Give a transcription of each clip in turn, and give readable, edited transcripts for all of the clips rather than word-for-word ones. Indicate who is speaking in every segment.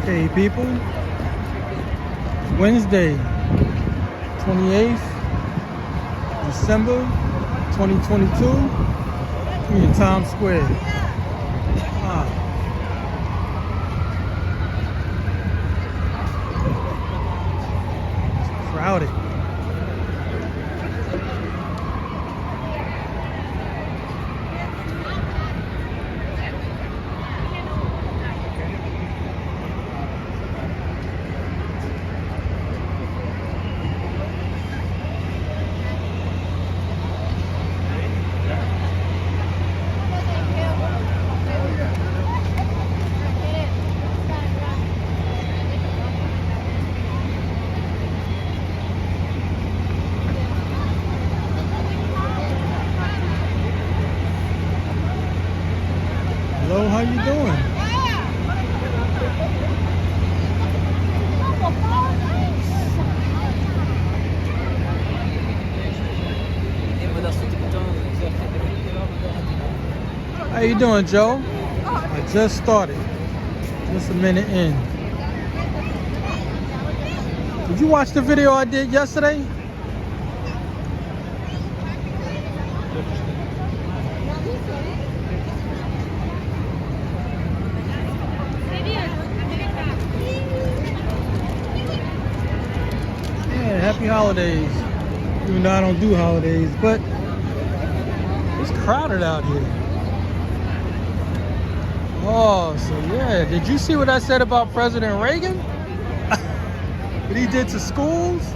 Speaker 1: Okay, people. Wednesday, 28th December 2022. We're in Times Square. It's crowded. Hello, how you doing? How you doing, Joe? I just started. Just a minute in. Did you watch the video I did yesterday? Yeah, happy holidays. Even though I don't do holidays, but it's crowded out here. Oh, so yeah. Did you see what I said about President Reagan? What he did to schools?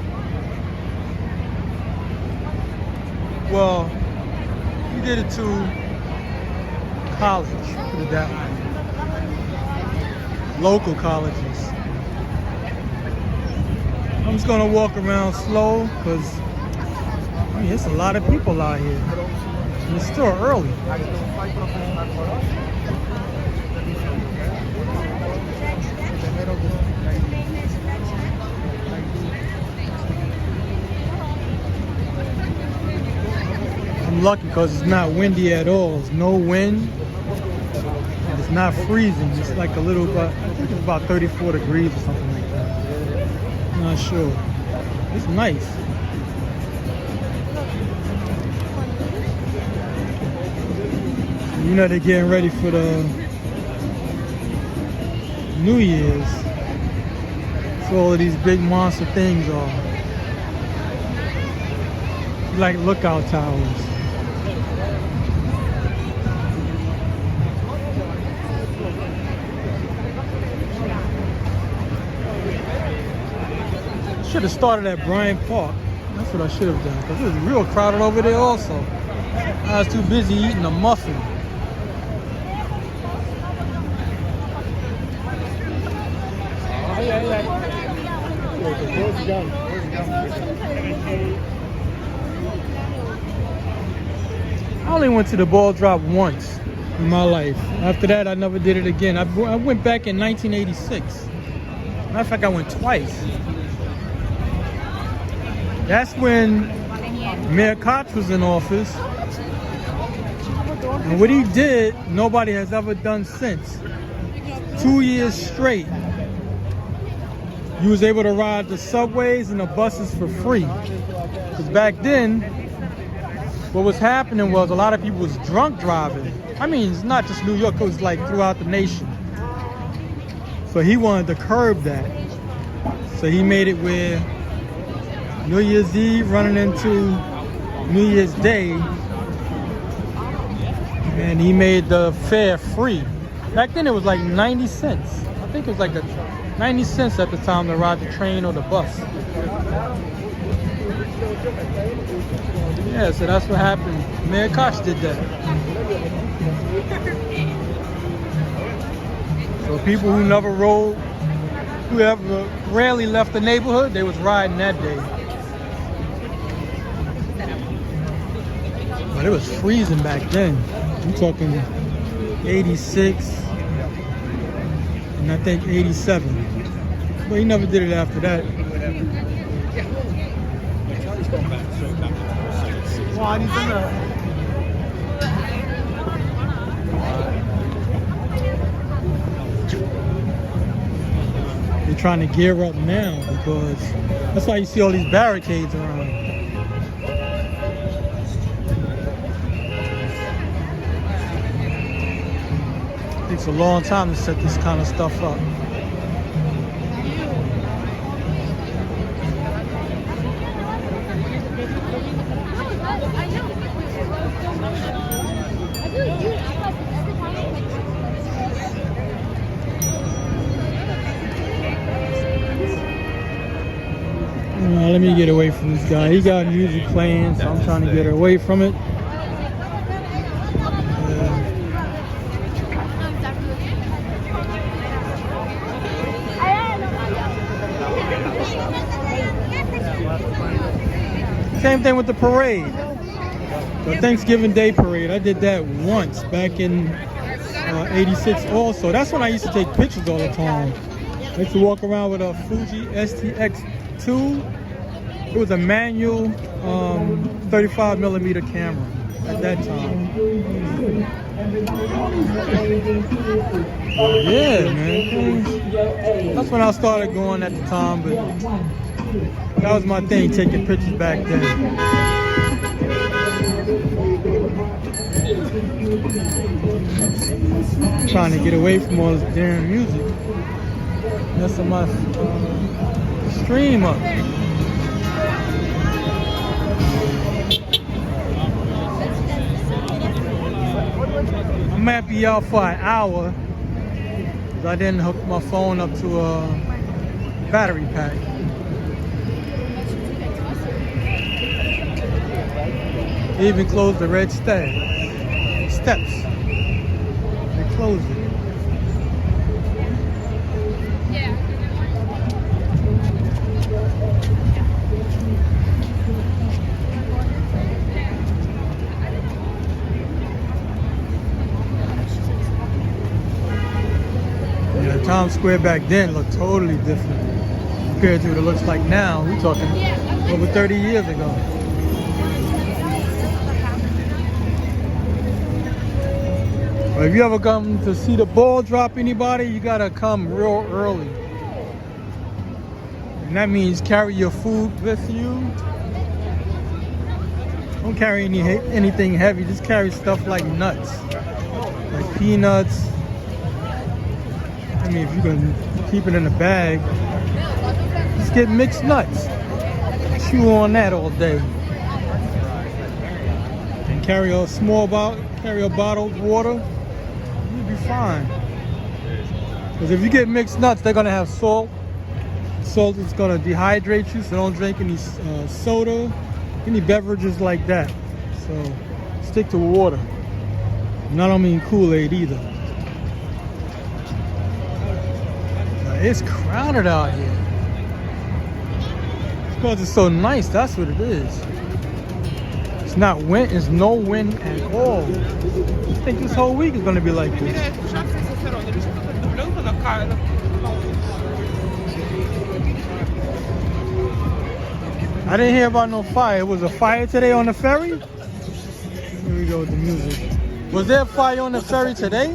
Speaker 1: Well, he did it to college, put it that way. Local colleges. I'm just gonna walk around slow because I mean, it's a lot of people out here. And it's still early. I'm lucky because it's not windy at all. There's no wind. And it's not freezing. It's like a little bit, I think it's about 34 degrees or something like that. I'm not sure. It's nice. You know they're getting ready for the New Year's. So all of these big monster things are. Like lookout towers. Should have started at Bryant Park. That's what I should have done, because it was real crowded over there also. I was too busy eating a muffin. I only went to the ball drop once in my life. After that, I never did it again. I went back in 1986. Matter of fact, I went twice. That's when Mayor Koch was in office. And what he did, nobody has ever done since. 2 years straight, you was able to ride the subways and the buses for free. Because back then, what was happening was a lot of people was drunk driving. I mean, it's not just New York, it was like throughout the nation. So he wanted to curb that. So he made it where New Year's Eve running into New Year's Day, and he made the fare free. Back then it was like 90 cents. I think it was like 90 cents at the time to ride the train or the bus. Yeah, so that's what happened. Mayor Koch did that. So people who never rode, who ever rarely left the neighborhood, they was riding that day. But it was freezing back then. I'm talking 86 and I think 87. But he never did it after that. Why did you know? They're trying to gear up now because that's why you see all these barricades around. It takes a long time to set this kind of stuff up. Let me get away from this guy. He got music playing, so I'm trying to get away from it. Same thing with the parade. The Thanksgiving Day parade. I did that once back in '86 also. That's when I used to take pictures all the time. I used to walk around with a Fuji STX2. It was a manual 35mm camera at that time. Yeah, man. That's when I started going at the time, but that was my thing, taking pictures back then. Trying to get away from all this damn music. That's on my stream up. I might be out for an hour because I didn't hook my phone up to a battery pack. They even closed the red steps. They closed it. Yeah, Times Square back then looked totally different compared to what it looks like now. We're talking over 30 years ago. If you ever come to see the ball drop anybody, you gotta come real early. And that means carry your food with you. Don't carry anything heavy, just carry stuff like nuts. Like peanuts. I mean, if you can keep it in a bag, just get mixed nuts. Chew on that all day. And carry a bottle of water. Fine, because if you get mixed nuts, they're gonna have salt. Salt is gonna dehydrate you, so don't drink any soda, any beverages like that. So stick to water. And I don't mean Kool-Aid either. It's crowded out here. It's because it's so nice. That's what it is. It's not wind. It's no wind at all. I think this whole week is going to be like this. I didn't hear about no fire. It was a fire today on the ferry? Here we go with the music. Was there a fire on the ferry today?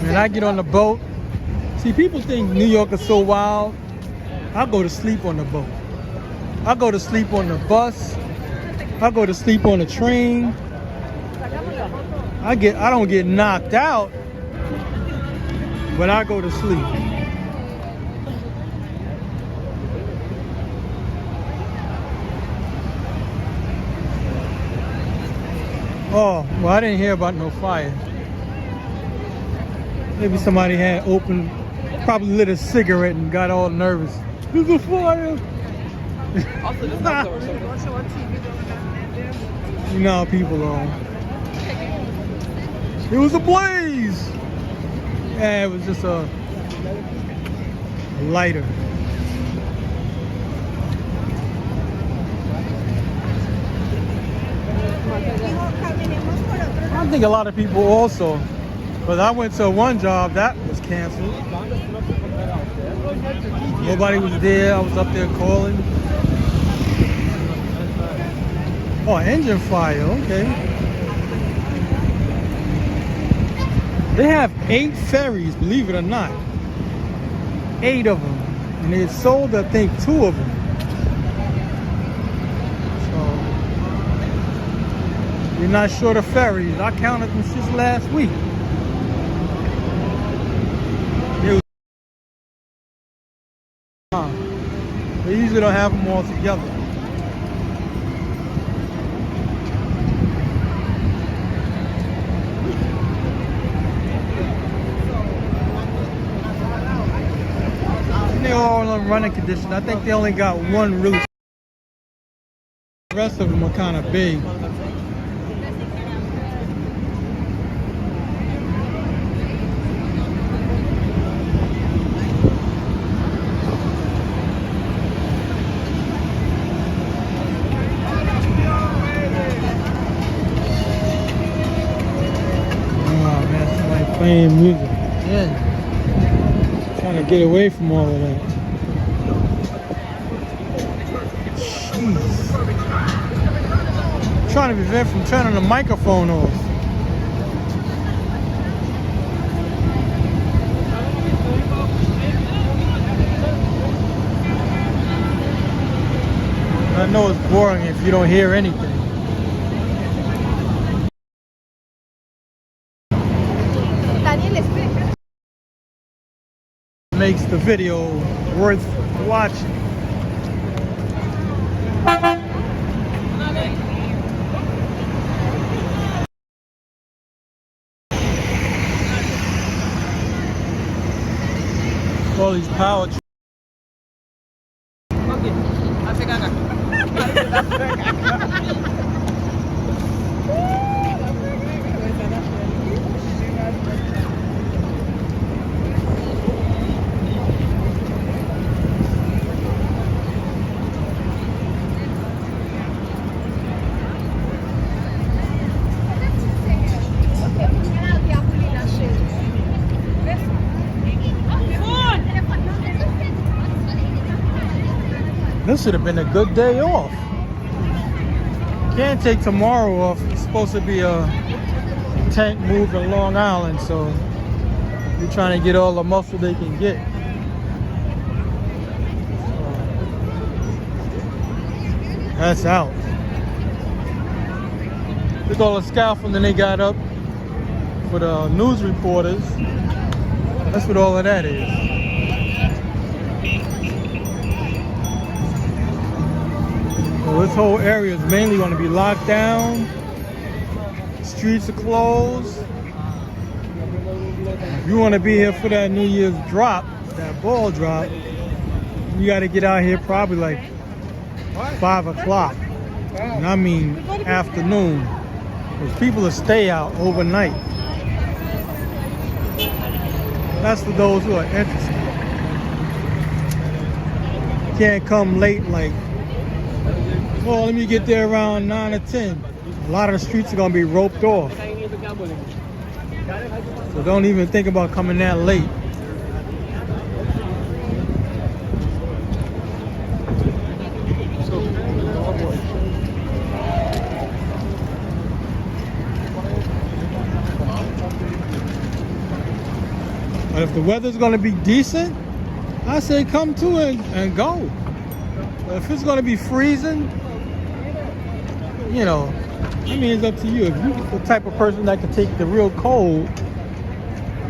Speaker 1: And I get on the boat. See, people think New York is so wild. I go to sleep on the boat. I go to sleep on the bus. I go to sleep on the train. I don't get knocked out, but I go to sleep. Oh, well, I didn't hear about no fire. Maybe somebody had opened, probably lit a cigarette and got all nervous. There's a fire! You know how people are. It was a blaze! Yeah, it was just a lighter. I think a lot of people also. But I went to one job that was canceled. Nobody was there. I was up there calling. Oh, engine fire, okay. They have 8 ferries, believe it or not. 8 of them. And they sold, I think, 2 of them. So, you're not short of ferries. I counted them since last week. They usually don't have them all together. They're all on running condition. I think they only got one really. The rest of them are kind of big. Oh man, somebody playing music. Yeah. Trying to get away from all of that. Jeez. Trying to prevent from turning the microphone off. I know it's boring if you don't hear anything. Makes the video worth watching. All these power This should have been a good day off. Can't take tomorrow off. It's supposed to be a tank move in Long Island, so they're trying to get all the muscle they can get. That's out. Look at all the scaffolding they got up for the news reporters. That's what all of that is. So this whole area is mainly going to be locked down. Streets are closed. If you want to be here for that New Year's drop, that ball drop, you got to get out here probably like 5 o'clock. And I mean afternoon. Because people will stay out overnight. That's for those who are interested. You can't come late like, well, let me get there around 9 or 10. A lot of the streets are going to be roped off. So don't even think about coming that late. But if the weather's going to be decent, I say come to it and go. But if it's going to be freezing, you know, I mean, it's up to you. If you're the type of person that can take the real cold,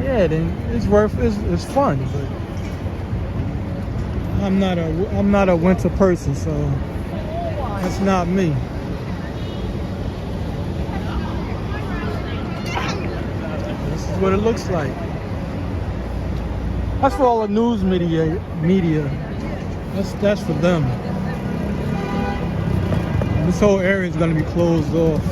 Speaker 1: yeah, then it's it's fun. But I'm not a winter person, so that's not me. This is what it looks like. That's for all the news media. That's for them. This whole area is going to be closed off.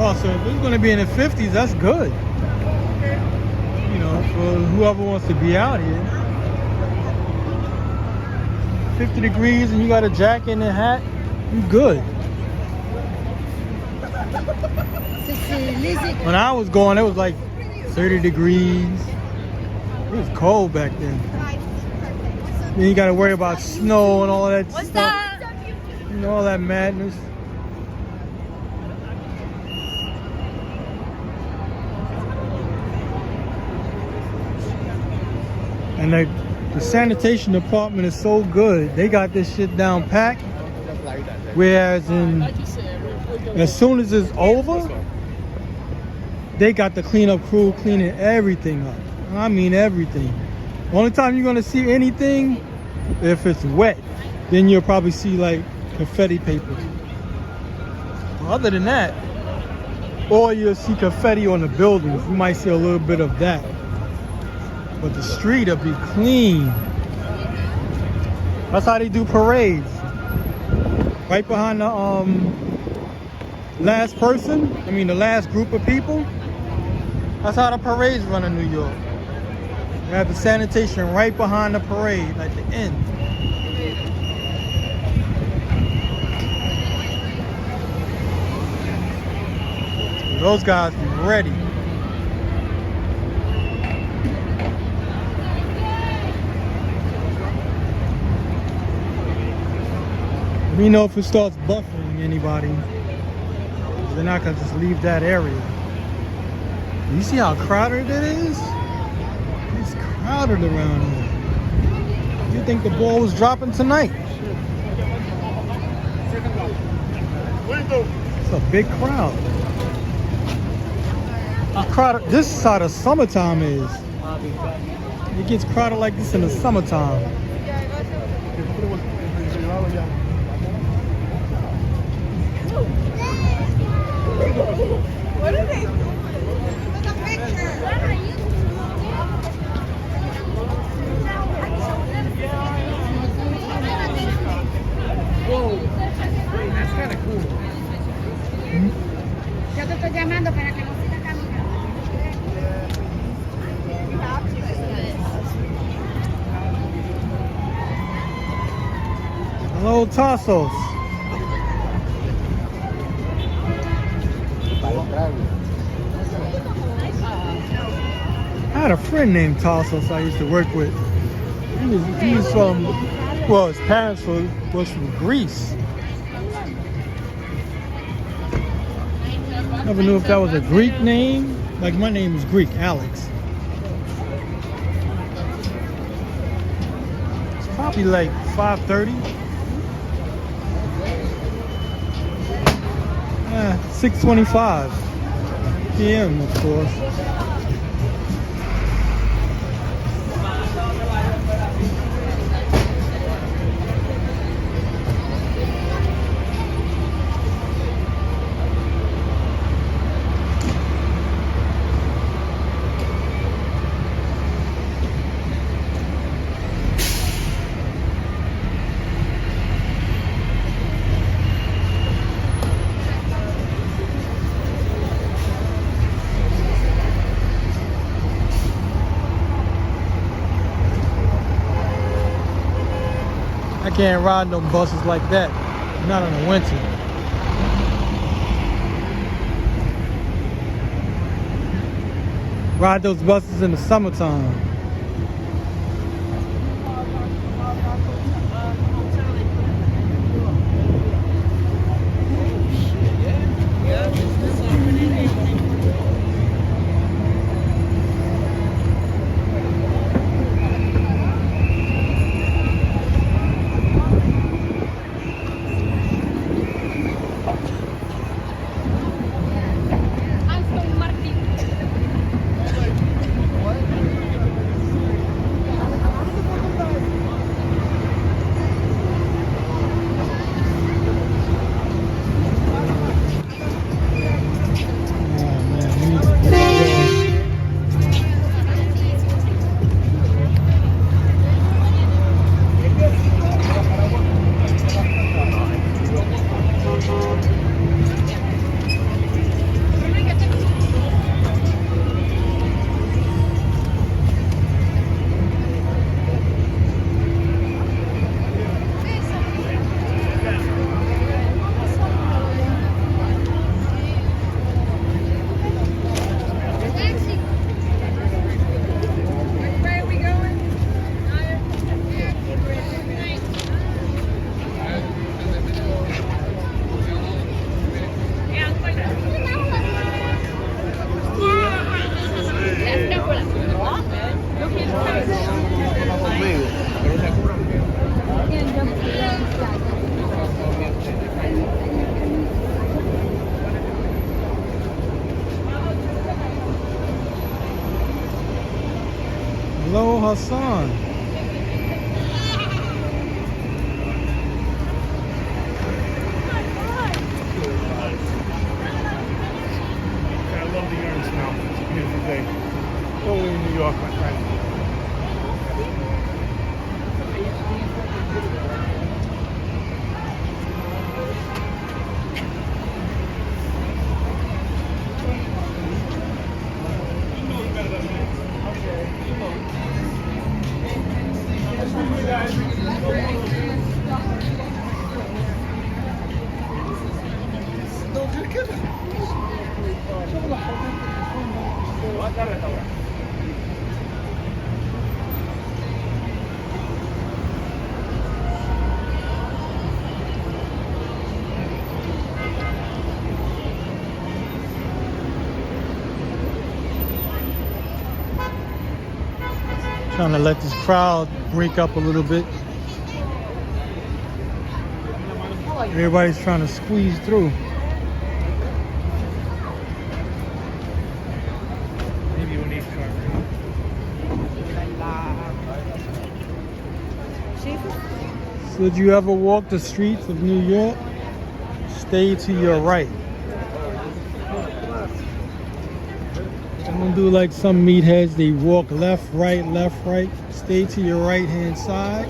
Speaker 1: Oh, so if it's going to be in the 50s, that's good. You know, for whoever wants to be out here. 50 degrees and you got a jacket and a hat, you good. When I was going, it was like 30 degrees. It was cold back then. Then you got to worry about snow and all that stuff.
Speaker 2: That?
Speaker 1: You know, all that madness. And the sanitation department is so good. They got this shit down packed. Whereas as soon as it's over, they got the cleanup crew cleaning everything up. I mean everything. Only time you're gonna see anything if it's wet, then you'll probably see like confetti paper. Other than that, or you'll see confetti on the buildings. You might see a little bit of that. But the street will be clean. That's how they do parades. Right behind the last person, the last group of people. That's how the parades run in New York. You have the sanitation right behind the parade, at the end. Those guys be ready. Let me know if it starts buffering anybody. They're not gonna just leave that area. You see how crowded it is? It's crowded around here. You think the ball was dropping tonight? It's a big crowd. Crowded. This is how the summertime is. It gets crowded like this in the summertime.
Speaker 2: What are they doing? Take a picture. Where are you?
Speaker 3: Whoa, that's kind of cool.
Speaker 2: Yo te estoy llamando para que no sigas caminando.
Speaker 1: Hello, Tassos. I had a friend named Tassos I used to work with. He was from, well, his parents was from Greece. Never knew if that was a Greek name. Like my name is Greek, Alex. It's probably like 5:30. 6:25 p.m. of course. I can't ride no buses like that, not in the winter. Ride those buses in the summertime. our son.
Speaker 3: I love the yarn smell. It's a beautiful day. Totally New York, my friend.
Speaker 1: Trying to let this crowd break up a little bit. Everybody's trying to squeeze through.
Speaker 3: Maybe we'll need car.
Speaker 1: So did you ever walk the streets of New York? Stay to your right. Don't do like some meatheads. They walk left, right, left, right. Stay to your right hand side.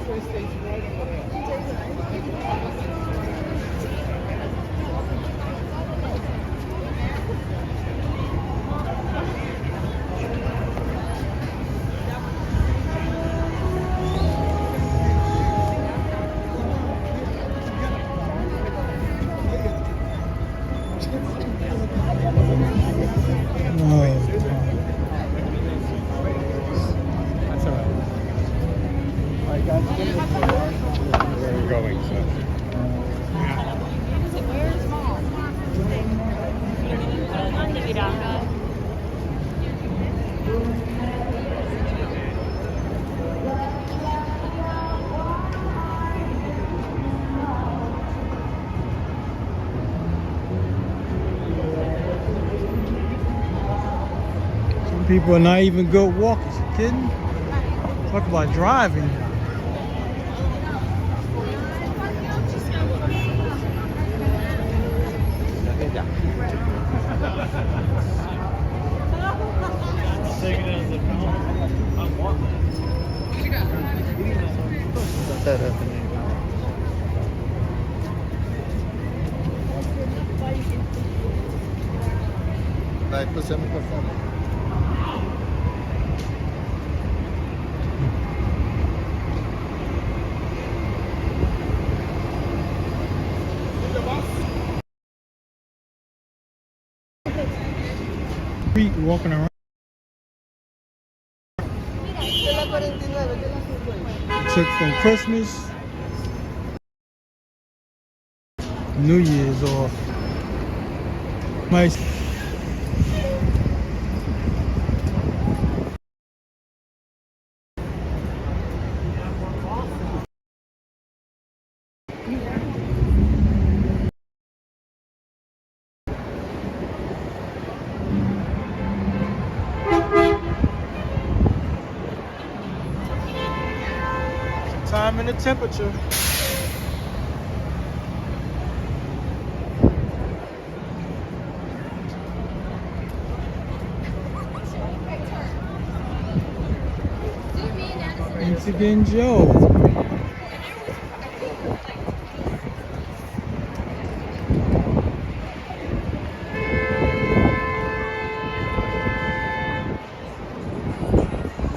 Speaker 3: That's all right. Where we're going, so. Yeah.
Speaker 1: Some people are not even good walkers. You kidding? Talk about driving.
Speaker 4: Dai, possiamo passare.
Speaker 1: Street walking around. Took from Christmas, New Year's off. Nice. Time and the temperature. Thanks again, Joe.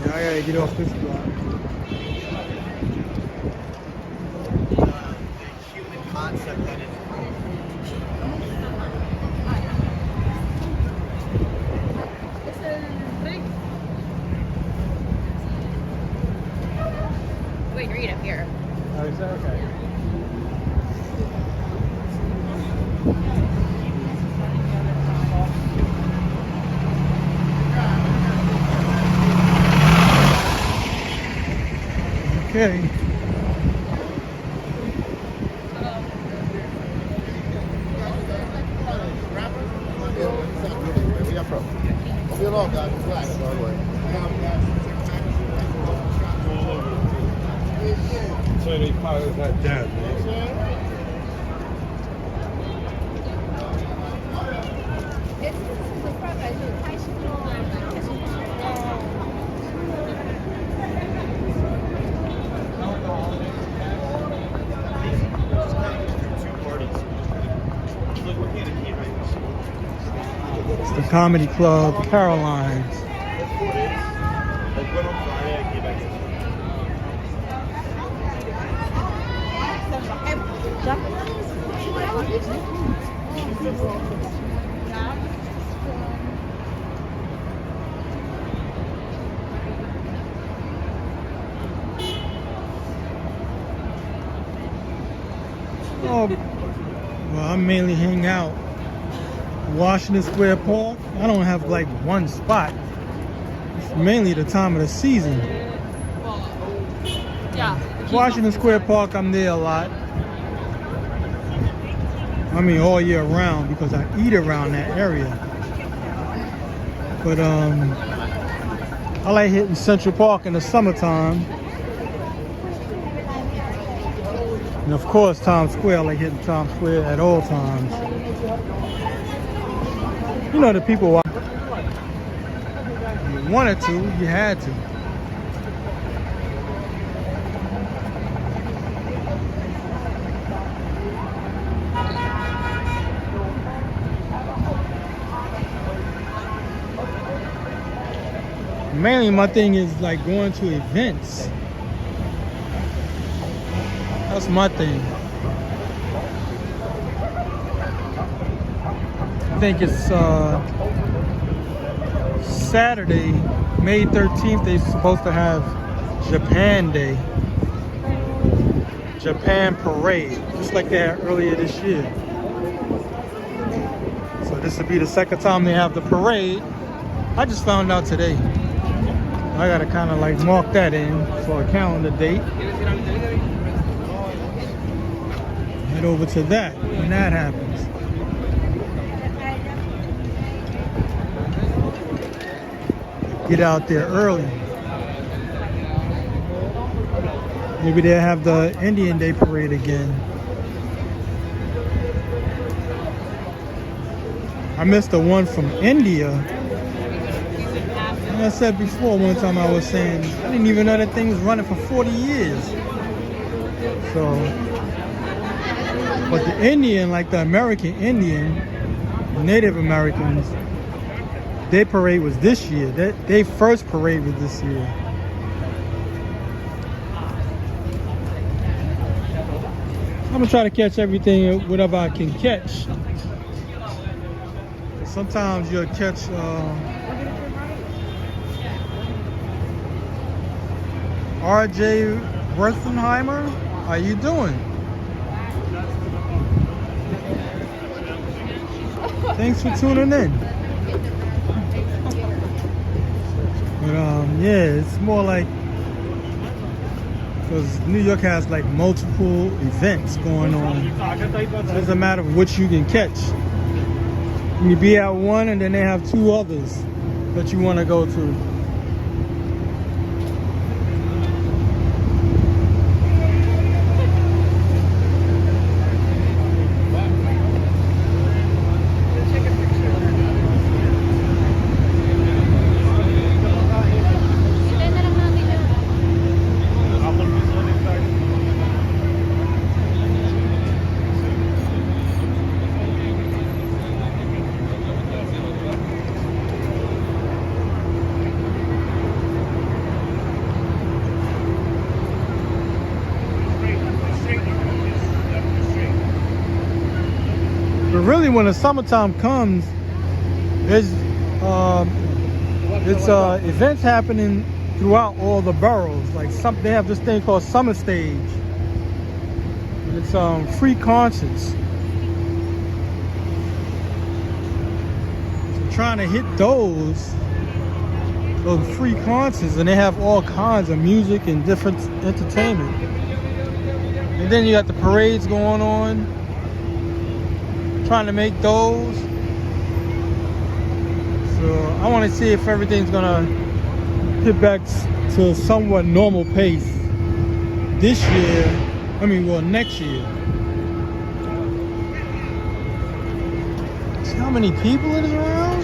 Speaker 1: Yeah, I gotta get off this block.
Speaker 2: Wait, read up here.
Speaker 1: Oh, is that okay? Okay.
Speaker 4: Where we are from? We're all got flags, by the way.
Speaker 3: saying he probably not dead.
Speaker 1: It's the comedy club, Caroline's. Oh, well, I mainly hang out Washington Square Park. I don't have like one spot. It's mainly the time of the season. Washington Square Park, I'm there a lot. I mean all year round because I eat around that area. But I like hitting Central Park in the summertime. And of course Times Square, I like hitting Times Square at all times. You know the people you wanted to, you had to. Mainly my thing is like going to events. That's my thing. I think it's Saturday, May 13th, they're supposed to have Japan Day. Japan Parade, just like they had earlier this year. So this will be the second time they have the parade. I just found out today. I gotta kind of like mark that in for a calendar date. Head over to that when that happens. Get out there early. Maybe they'll have the Indian Day Parade again. I missed the one from India. Like I said before, one time I was saying, I didn't even know that thing was running for 40 years. So, but the Indian, like the American Indian, Native Americans, their parade was this year. Their first parade was this year. I'm gonna try to catch everything, whatever I can catch. Sometimes you'll catch RJ Werthenheimer. How you doing? Thanks for tuning in. But yeah, it's more like, because New York has like multiple events going on. It doesn't matter which you can catch. You can be at one and then they have two others that you want to go to. But really, when the summertime comes, there's events happening throughout all the boroughs. Like they have this thing called Summer Stage. It's free concerts. So trying to hit those free concerts, and they have all kinds of music and different entertainment. And then you got the parades going on. Trying to make those. So I want to see if everything's gonna get back to a somewhat normal pace this year, well, next year. See how many people it is around?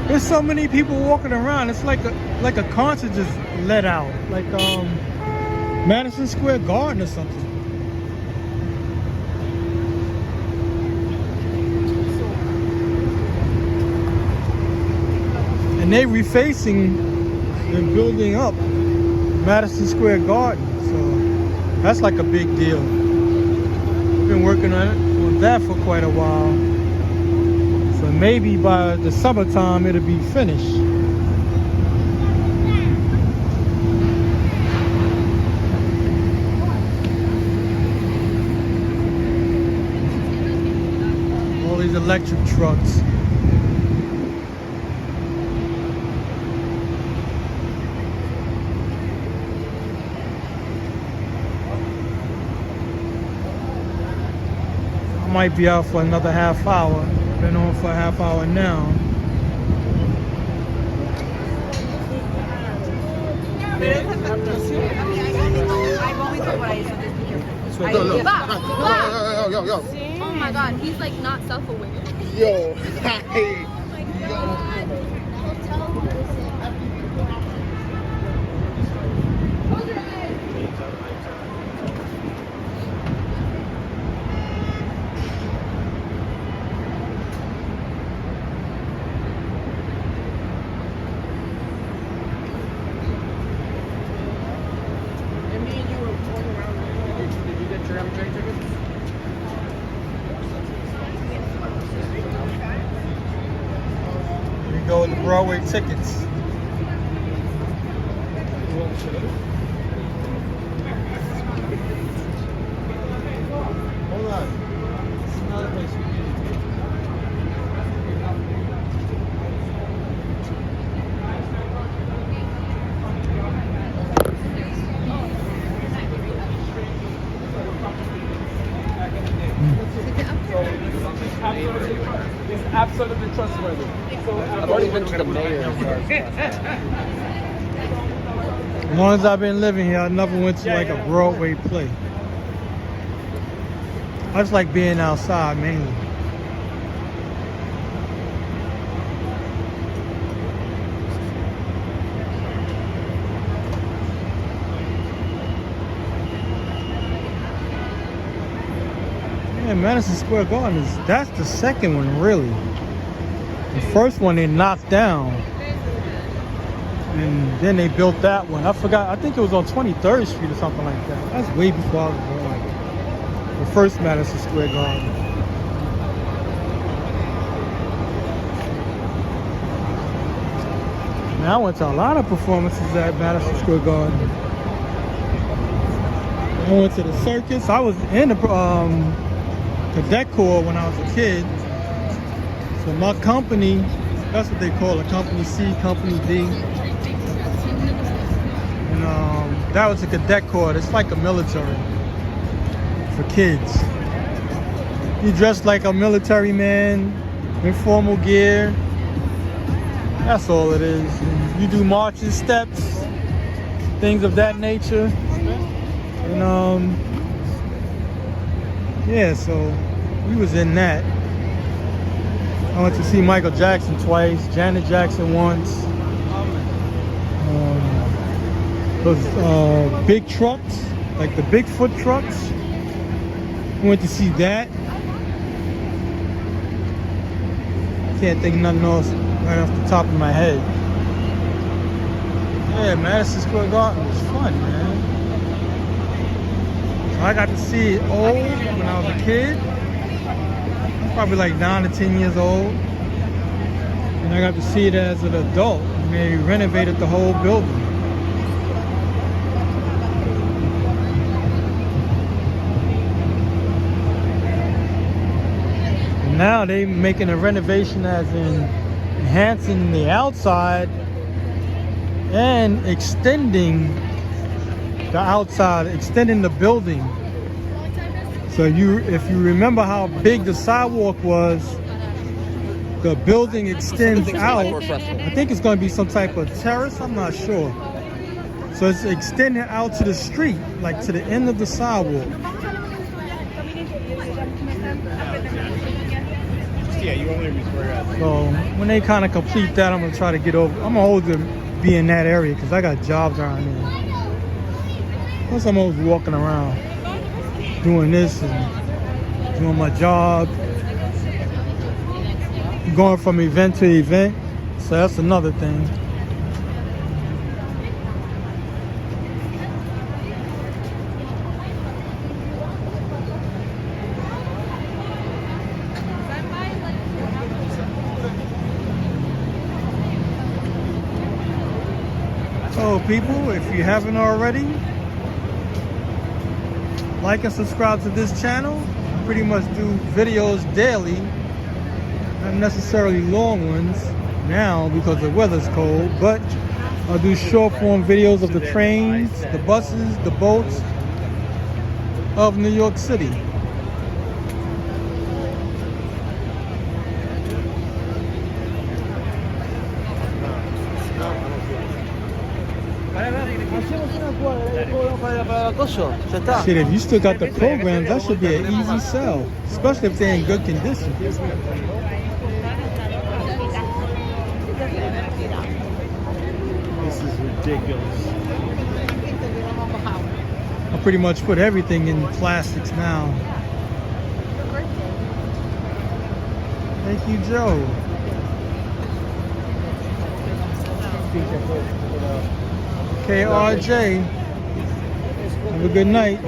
Speaker 1: There's so many people walking around. It's like a concert just let out, like Madison Square Garden or something. And they refacing and building up Madison Square Garden, so that's like a big deal. Been working on that for quite a while, so maybe by the summertime it'll be finished. All these electric trucks. Might be out for another half hour. Been on for a half hour now.
Speaker 4: Oh my god, he's like not self-aware.
Speaker 5: Yo.
Speaker 1: Here we go with the Broadway tickets. Hold on. This is another place we need.
Speaker 5: It's absolutely trustworthy. I've already been to the mayor.
Speaker 1: As long as I've been living here, I never went to like a Broadway play. I just like being outside mainly. Yeah, Madison Square Garden that's the second one really. The first one they knocked down. And then they built that one. I forgot, I think it was on 23rd Street or something like that. That's way before I was born. The first Madison Square Garden. Man, I went to a lot of performances at Madison Square Garden. I went to the circus. I was in the decor when I was a kid. So my company, that's what they call it, Company C, Company D. And that was a cadet corps. It's like a military for kids. You dress like a military man, informal gear. That's all it is. And you do marching steps, things of that nature. And yeah, so we was in that. I went to see Michael Jackson twice, Janet Jackson once. Those big trucks, like the Bigfoot trucks. We went to see that. Can't think of nothing else right off the top of my head. Yeah, Madison Square Garden was fun, man. So I got to see it old when I was a kid. Probably like 9 to 10 years old. And I got to see it as an adult. They renovated the whole building. And now they making a renovation as in enhancing the outside and extending the outside, extending the building. So if you remember how big the sidewalk was, the building extends out. I think it's going to be some type of terrace, I'm not sure. So it's extended out to the street, like to the end of the sidewalk.
Speaker 5: Yeah, you only reach where you're at.
Speaker 1: So when they kind of complete that, I'm gonna try to get over. I'm gonna hold to be in that area because I got jobs around there. Plus I'm always walking around doing this and doing my job, going from event to event. So that's another thing. So people, if you haven't already, like and subscribe to this channel. I pretty much do videos daily, not necessarily long ones now because the weather's cold, but I'll do short form videos of the trains, the buses, the boats of New York City. Shit, if you still got the programs, that should be an easy sell, especially if they're in good condition.
Speaker 5: This is ridiculous.
Speaker 1: I pretty much put everything in plastics now. Thank you, Joe. KRJ. Have a good night.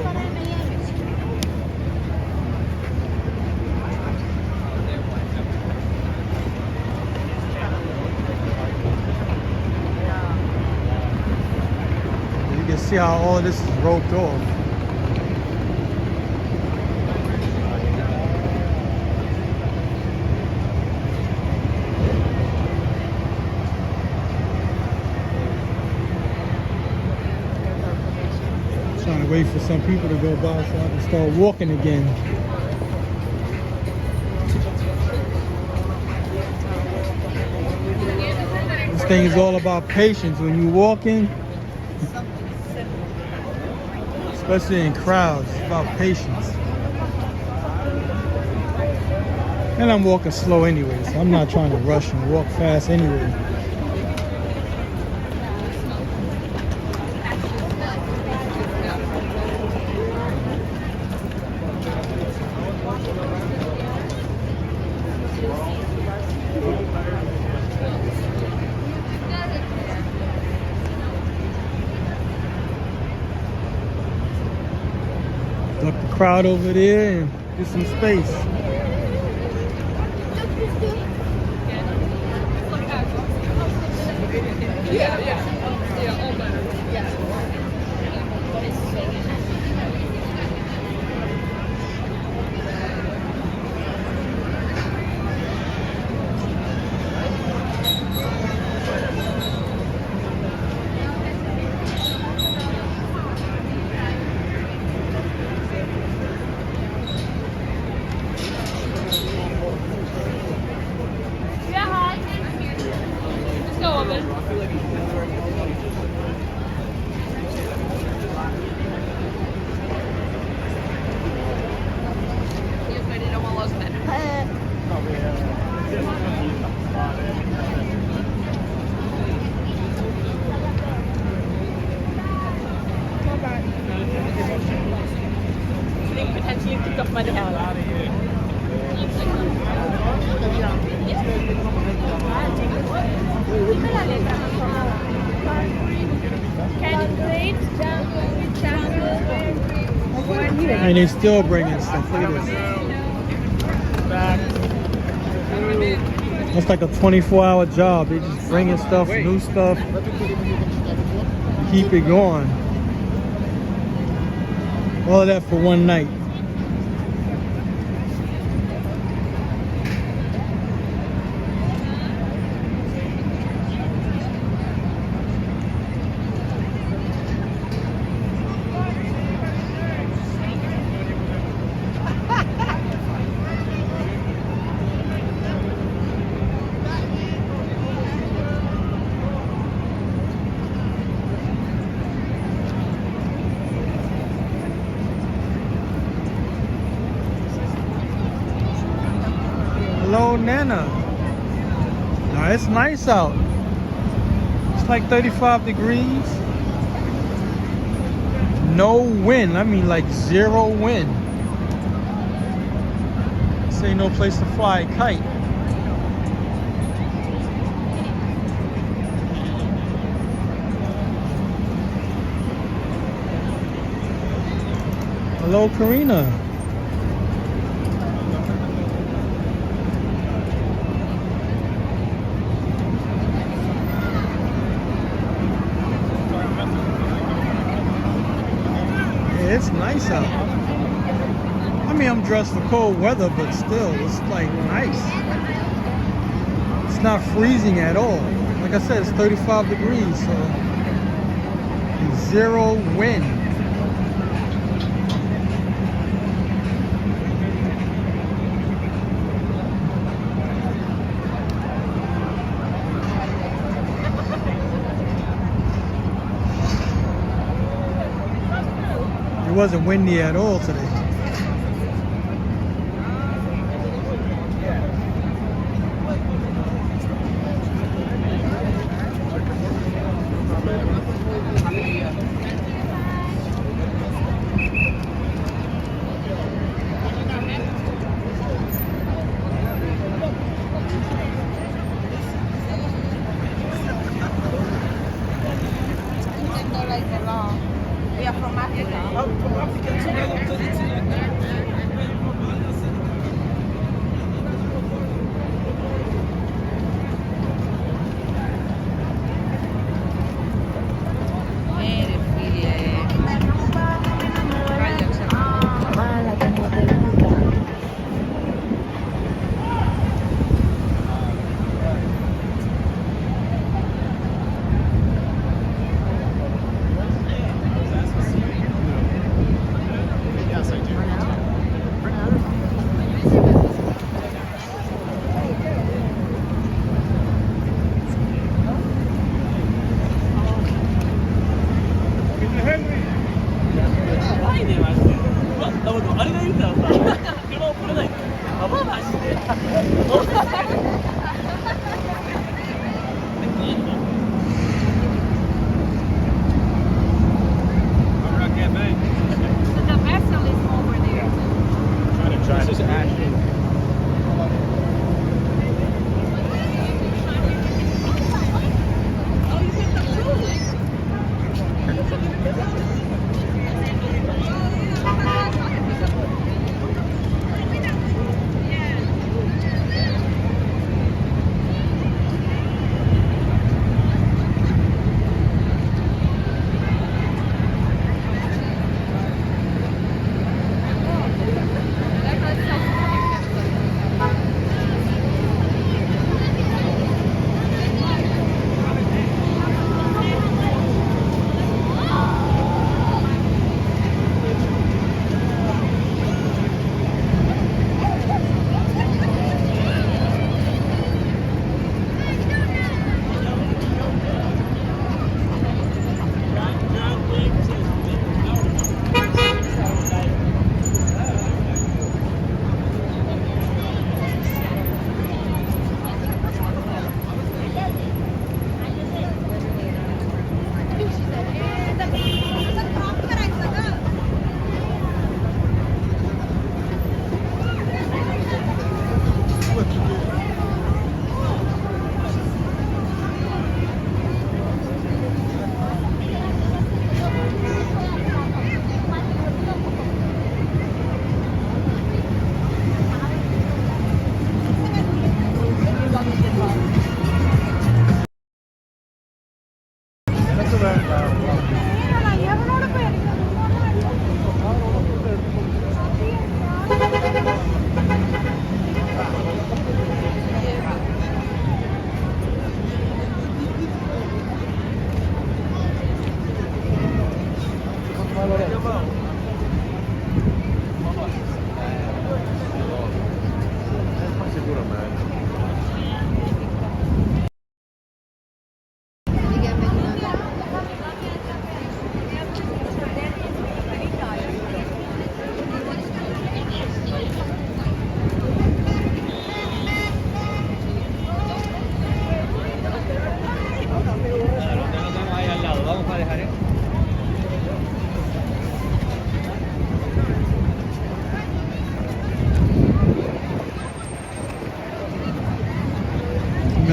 Speaker 1: You can see how all of this is roped off. Trying to wait for some people to go by so I can start walking again. This thing is all about patience when you're walking, especially in crowds. It's about patience. And I'm walking slow anyway, so I'm not trying to rush and walk fast anyway. Duck the crowd over there and get some space. And they still bringing stuff. Look at this. It's like a 24-hour job. They just bringing stuff, new stuff. Keep it going. All of that for one night. Hello, Nana. Now it's nice out. It's like 35 degrees. No wind. I mean, like zero wind. This ain't no place to fly a kite. Hello, Karina. Yeah, it's nice out. I mean, I'm dressed for cold weather, but still, it's like nice. It's not freezing at all. Like I said, it's 35 degrees, so zero wind. It wasn't windy at all today.
Speaker 2: We are from Africa.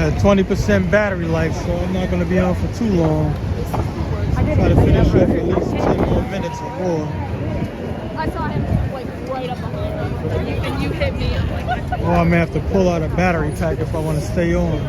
Speaker 1: Got 20% battery life, so I'm not gonna be on for too long. Try to finish off at least 10 more minutes or more.
Speaker 4: I saw him like right up behind me, and you hit me. I'm like,
Speaker 1: Or I may have to pull out a battery pack if I want to stay on.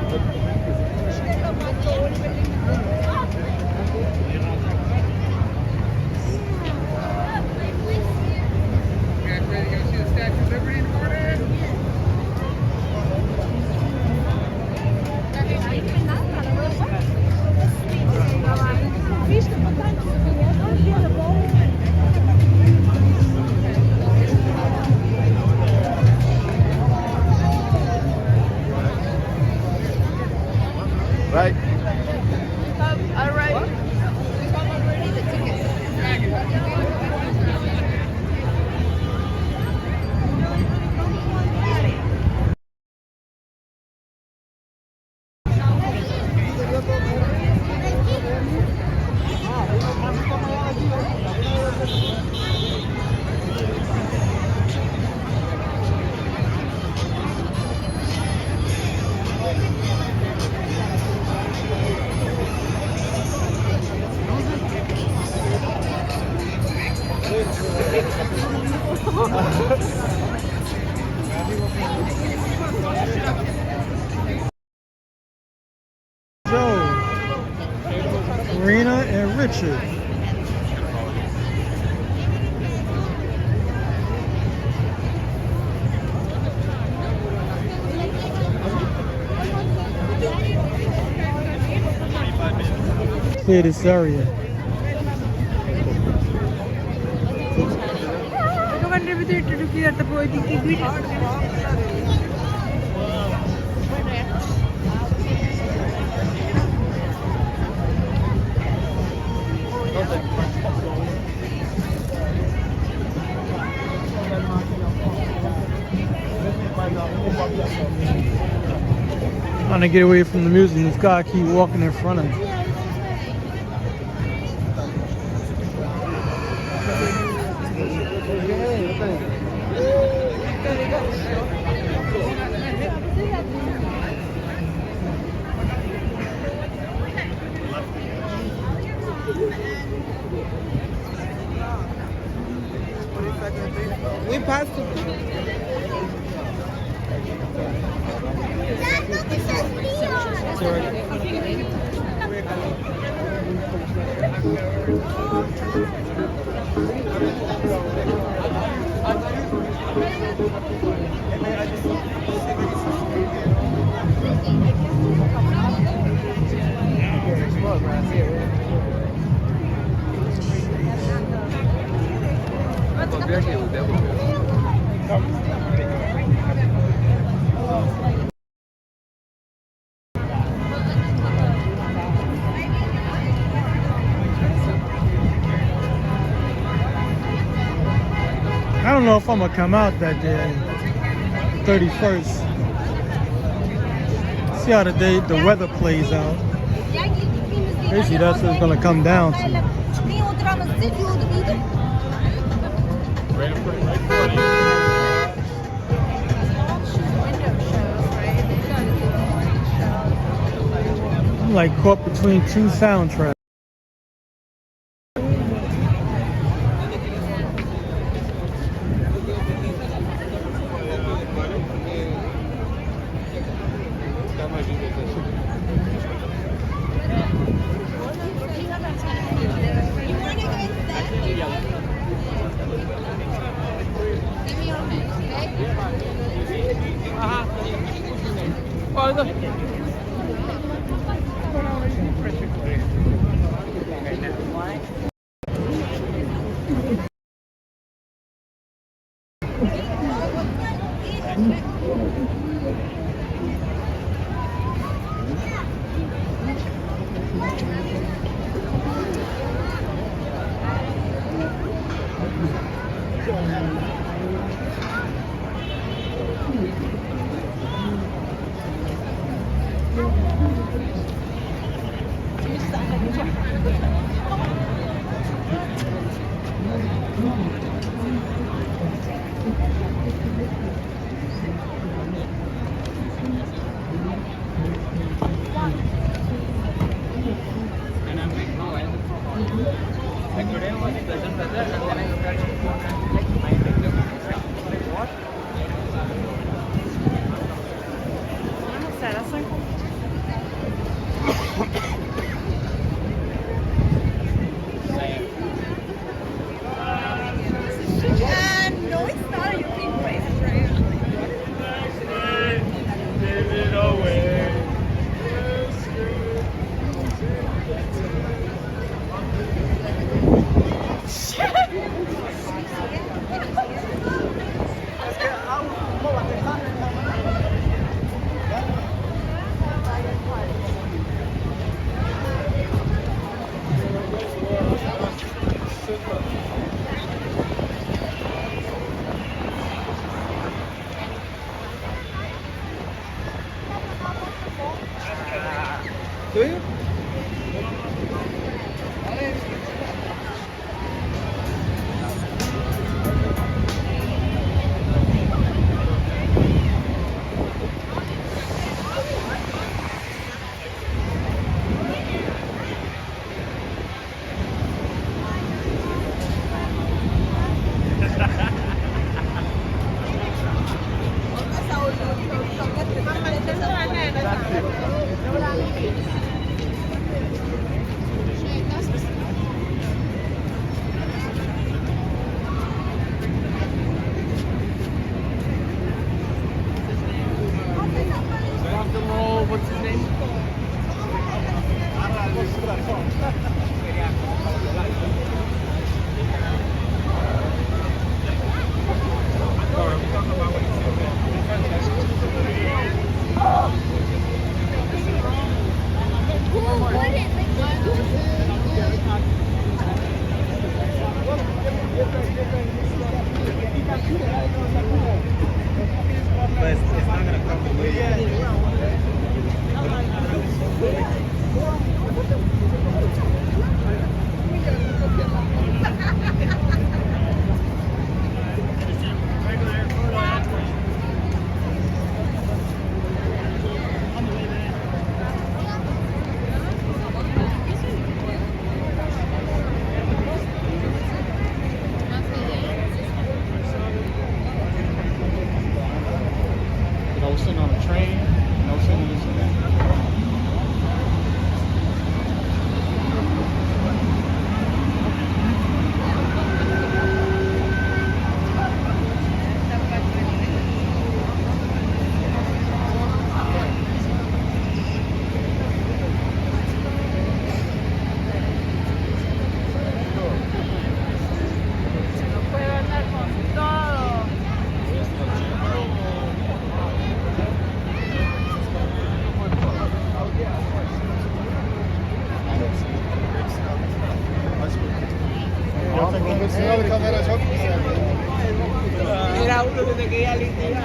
Speaker 5: Right?
Speaker 4: all right.
Speaker 1: Joe, Karina, and Richard. Clear this area. Trying to get away from the music. This guy keep walking in front of me.
Speaker 2: We passed it. I don't know if I'm gonna come out that day, 31st. See how the weather plays out. Basically, that's what it's gonna come down to. I'm like caught between two soundtracks.
Speaker 5: Do you? What's his name?
Speaker 2: But it's not gonna come the way.
Speaker 5: No sitting on a train, no sitting in this event.
Speaker 4: Puede andar con todo.
Speaker 5: Era uno que te quería litigar.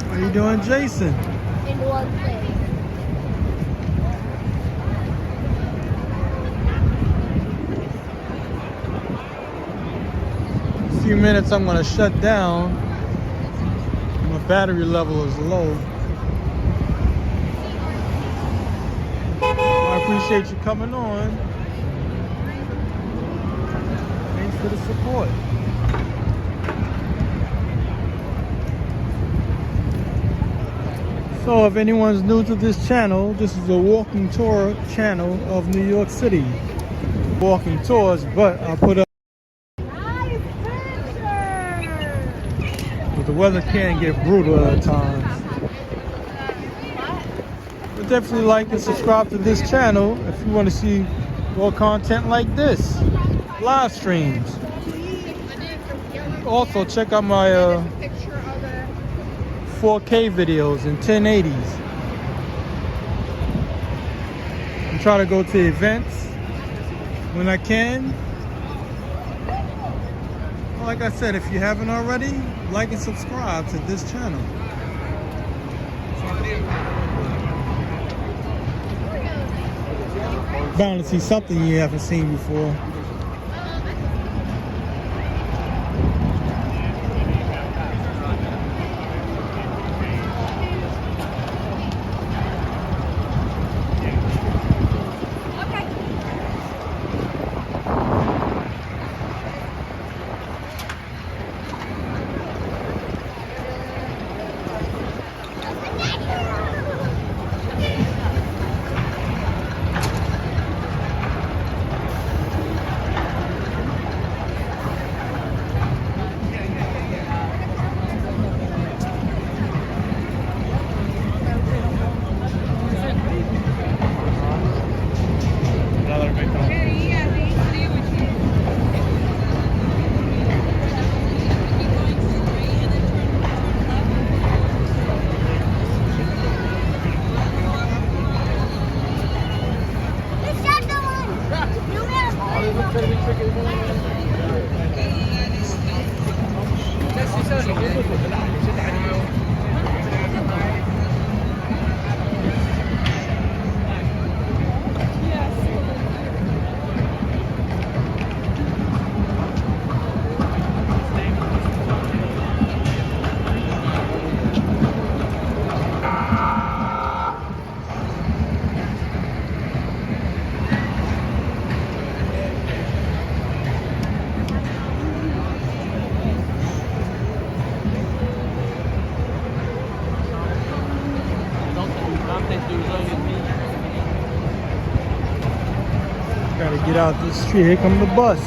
Speaker 1: How you doing, Jason?
Speaker 4: In one place.
Speaker 1: In a few minutes I'm gonna shut down. My battery level is low. I appreciate you coming on. Thanks for the support. So if anyone's new to this channel, this is a walking tour channel of New York City. Walking tours, but I'll put up.
Speaker 4: Nice picture!
Speaker 1: But the weather can get brutal at times. But definitely like and subscribe to this channel if you want to see more content like this. Live streams. Also check out my 4K videos in 1080s. try to go to events when I can. Like I said, if you haven't already, like and subscribe to this channel. Bound to see something you haven't seen before. Gotta get out this street. Here come the bus.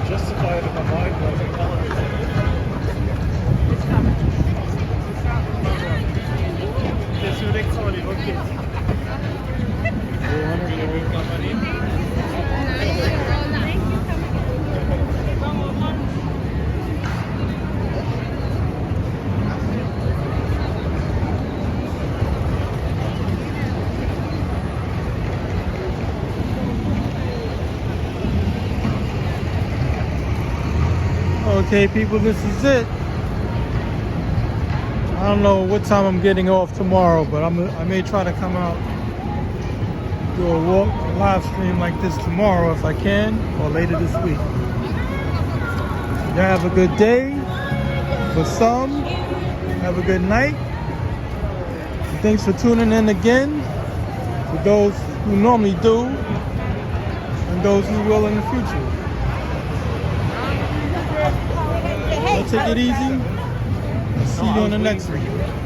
Speaker 3: Justify it in my mind, but
Speaker 1: Okay, people, this is it. I don't know what time I'm getting off tomorrow, but I may try to come out, do a live stream like this tomorrow if I can, or later this week. Y'all have a good day. For some, have a good night. And thanks for tuning in again. For those who normally do, and those who will in the future. So take it easy. See you on the next one.